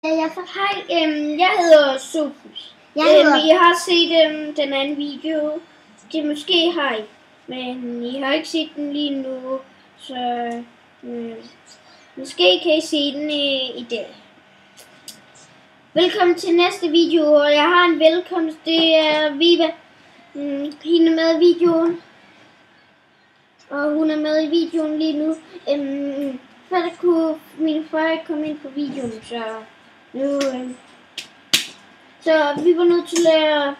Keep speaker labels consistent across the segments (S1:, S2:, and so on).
S1: Hej, jeg hedder Sofus. I har set den anden video. Det måske har I, men I har ikke set den lige nu, så måske kan I se den i dag. Velkommen til næste video, og jeg har en velkomst. Det er Viva. Hende er med i videoen, og hun er med i videoen lige nu. Før der kunne min far ikke komme ind på videoen, så vi var nødt til at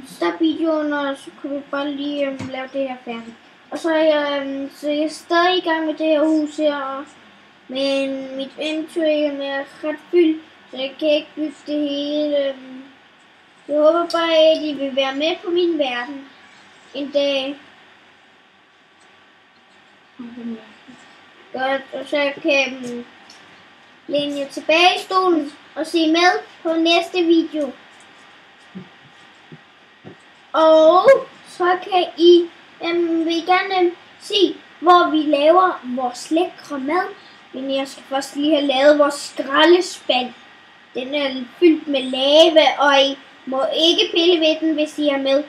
S1: stoppe videoen, og så kunne vi bare lige lave det her færdigt. Og så er jeg stadig i gang med det her hus her, men mit inventory er ret fyldt, så jeg kan ikke bygge det hele. Jeg håber bare, at I vil være med på min verden en dag. Godt, og så kan læne jer tilbage i stolen og se med på næste video. Og så kan I vil gerne se, hvor vi laver vores lækre mad. Men jeg skal først lige have lavet vores skraldespand. Den er fyldt med lava, og I må ikke pille ved den, hvis I er med.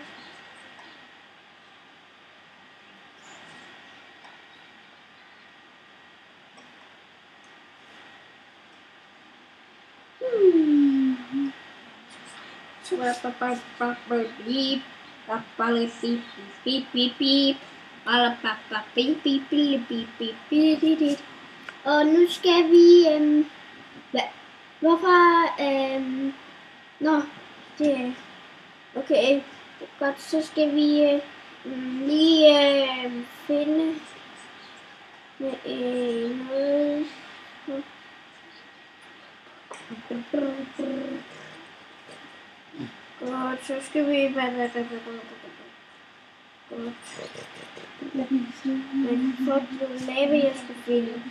S1: Og nu skal vi hvorfor det okay, godt, så skal vi lige finde noget. Godt, så skal vi godt. Men for at lave, jeg skal finde.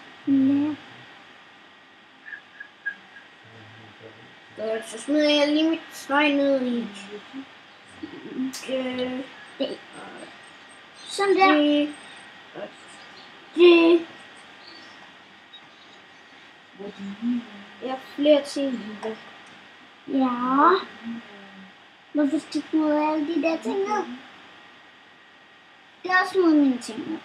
S1: Godt, så smider jeg lige mit træ ned i. Sådan der. Det. Jeg har flere ting. Ja. Hvorfor stikker du alle de der ting ned? Det er også nogle af mine ting ned.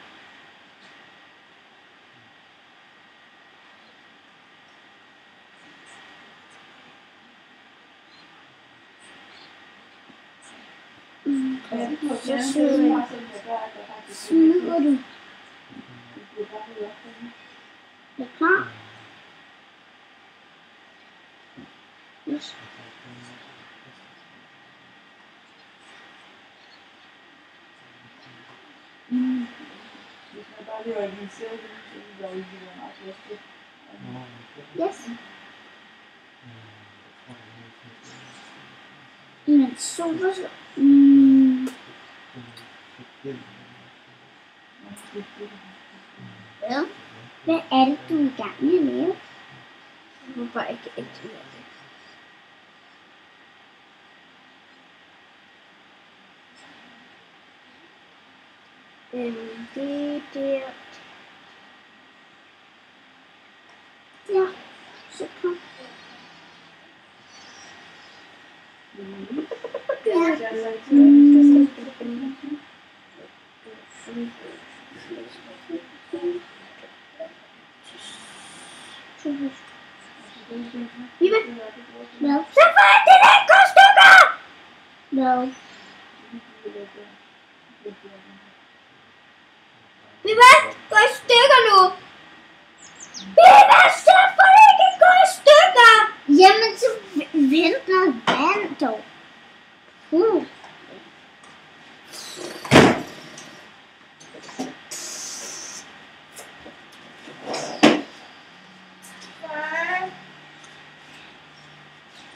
S1: Så smider du. Er du klar? Yes. Yes. Men så hvad er det, du er i gang med at lave? Jeg må bare ikke ændre det. Det der. Ja, så kom. Viva! Hvad? Så får det der gå stykker! Hvad? Viva! Gå i stykker nu! Viva! Så får det ikke gå i stykker! Jamen så vent noget vand dog.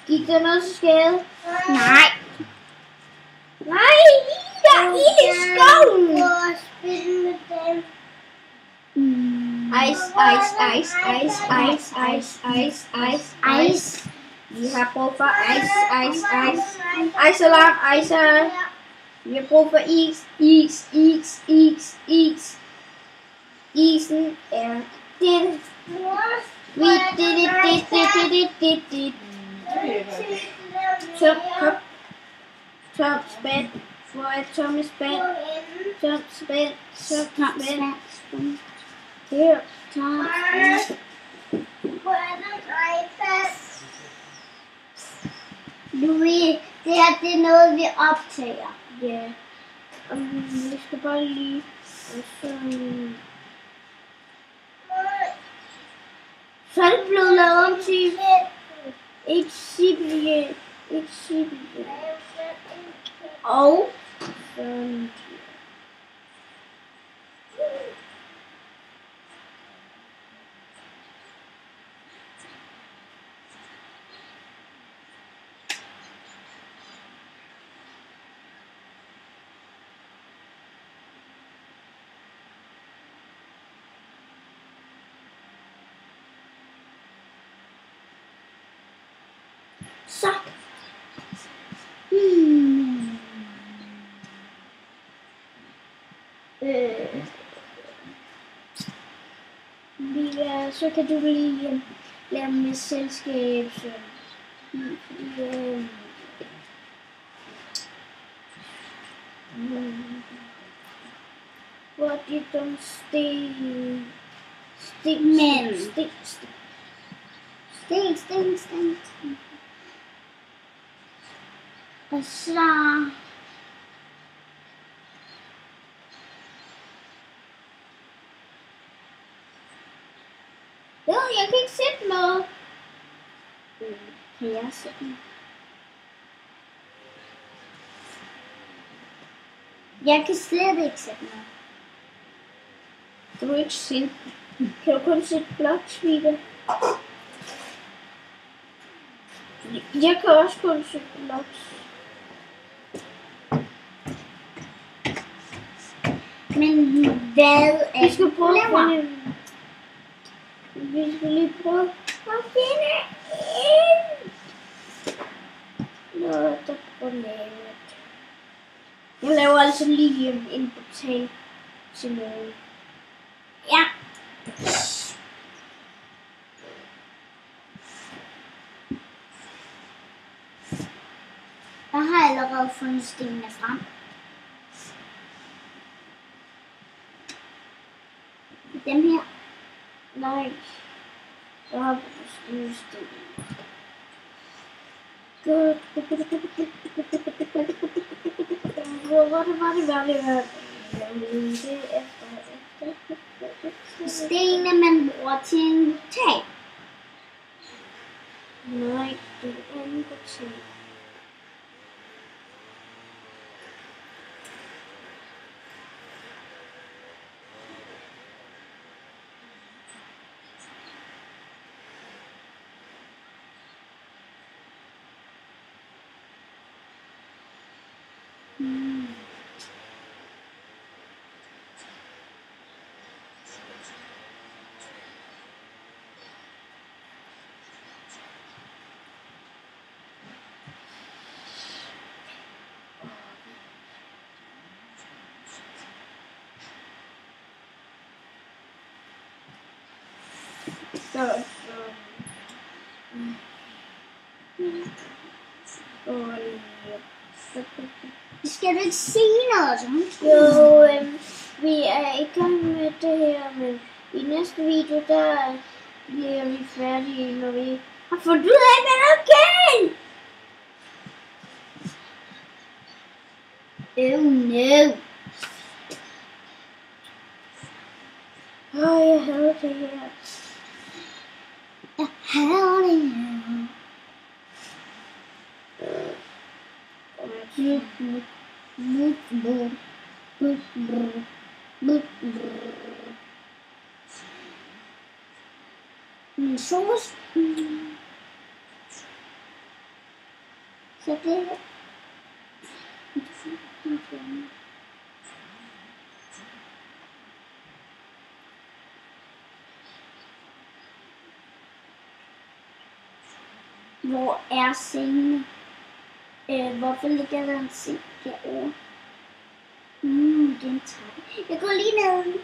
S1: Gik der noget skade? Nej. Nej, der er ild i skoven. Ice. Vi har brug for ice alarm. Vi har brug for is. Isen er det. Vi Tom kop. Tom spand. Hvor er Tomme spand? Tom spand. Tom spand. Her. Tom spand.
S2: Louis, det er noget, vi optager.
S1: Ja. Vi skal bare lige... Og så er det blevet lavet om til et sibling. Og sådan. Så. Så kan du lige lave med selskab. Så. Hvor er det de sten?
S2: Sten. Og så...
S1: Jeg kan ikke sætte noget.
S2: Kan jeg sætte noget? Jeg kan slet ikke sætte noget.
S1: Kan du ikke sætte? Kan du kun sætte bloksvider? Jeg kan også kun sætte bloks.
S2: Men hvad er
S1: vi skal prøve at finde... Vi skal lige prøve at finde noget, der går lavet. Jeg laver altså lige en portal til noget.
S2: Ja. Jeg har allerede fundet stenene frem. Dem her.
S1: Nej. Jeg har fundet sten. Godt. Hvor var det?
S2: Stenene man bruger til en tag.
S1: Nej, det er en portal.
S2: Skal du ikke sige noget sådan?
S1: Jo, vi er i gang med det her, men i næste video, der bliver vi færdige, når vi har fundet ud af, hvad der er galt.
S2: Oh no.
S1: Jeg hader det her.
S2: Jeg hader det her. Min sauce. Så det her. Hvor er sengen? Hvorfor ligger der en seng derovre? Den trappe. Jeg går lige ned.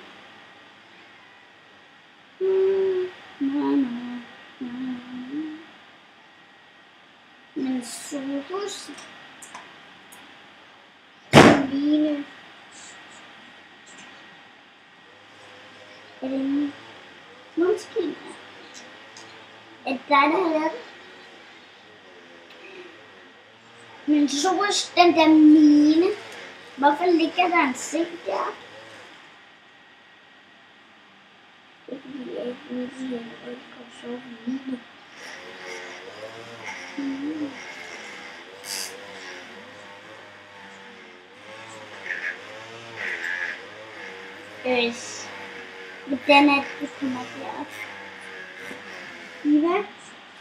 S2: lys.
S1: Line.
S2: Er det en mundskin? Er det dig, der har lavet det? Men Soros, den der mine. Hvorfor ligger der en seng der?
S1: Det er fordi, jeg ikke vil sige, at jeg ikke kan sove med Line.
S2: Hvordan er det, du kommer derop?
S1: Eva,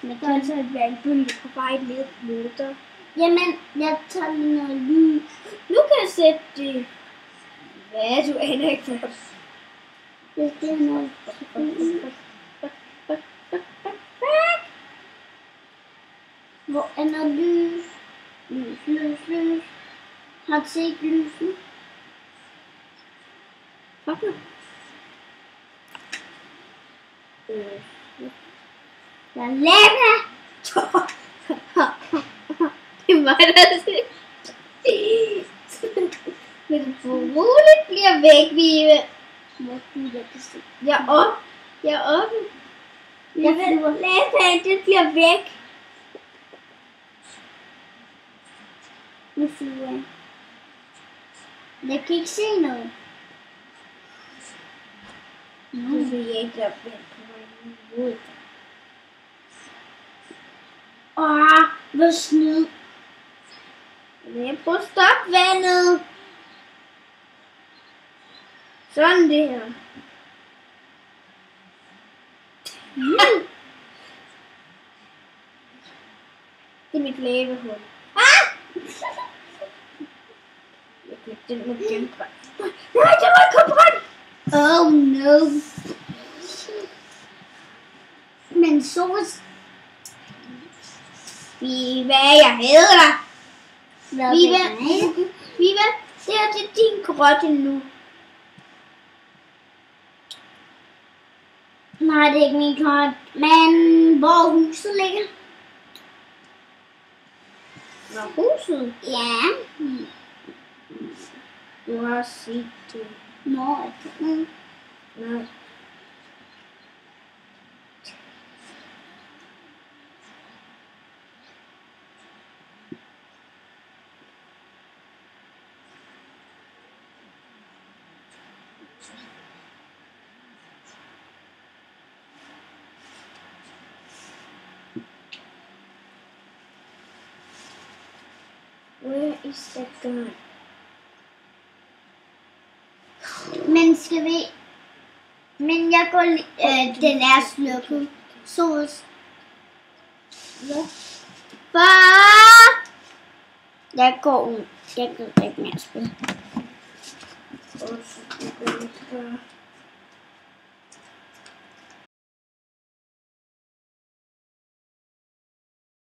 S1: der er altså et vandbølge på vej ned mod dig.
S2: Jamen, jeg tager lige noget lys.
S1: Nu kan jeg sætte det. Hvad? Du aner ikke hvad.
S2: Det er noget. Hvor er noget lys? Lys. Har du set lyset?
S1: Hvad nu?
S2: Der er lava!
S1: Det er mig, der siger. Men du roligt bliver væk, Vive.
S2: Hvor bliver det så?
S1: Jeg er oppe. Jeg flyver. Lavaen, det bliver væk.
S2: Nu flyver jeg. Jeg kan ikke se noget.
S1: Nu vil jeg ikke op på mig mod.
S2: Hvor snyd.
S1: Jeg prøver at stoppe vandet. Sådan det her. Det er mit lavehul. Jeg glemte den med genbrand. Nej, der var ikke brand!
S2: Oh no. Men Soros.
S1: Viva, jeg hader dig.
S2: Hvad
S1: Viva, det er til din grotte nu.
S2: Nej, det er ikke min kort. Men hvor huset ligger?
S1: Nå, huset.
S2: Ja.
S1: Du har set det.
S2: Nå,
S1: Nej. Where is that gun?
S2: Men skal vi... Men jeg går den er slukket. Soros.
S1: Ja.
S2: Far! Jeg går ud. Jeg gider ikke mere at spille.
S1: Og så går vi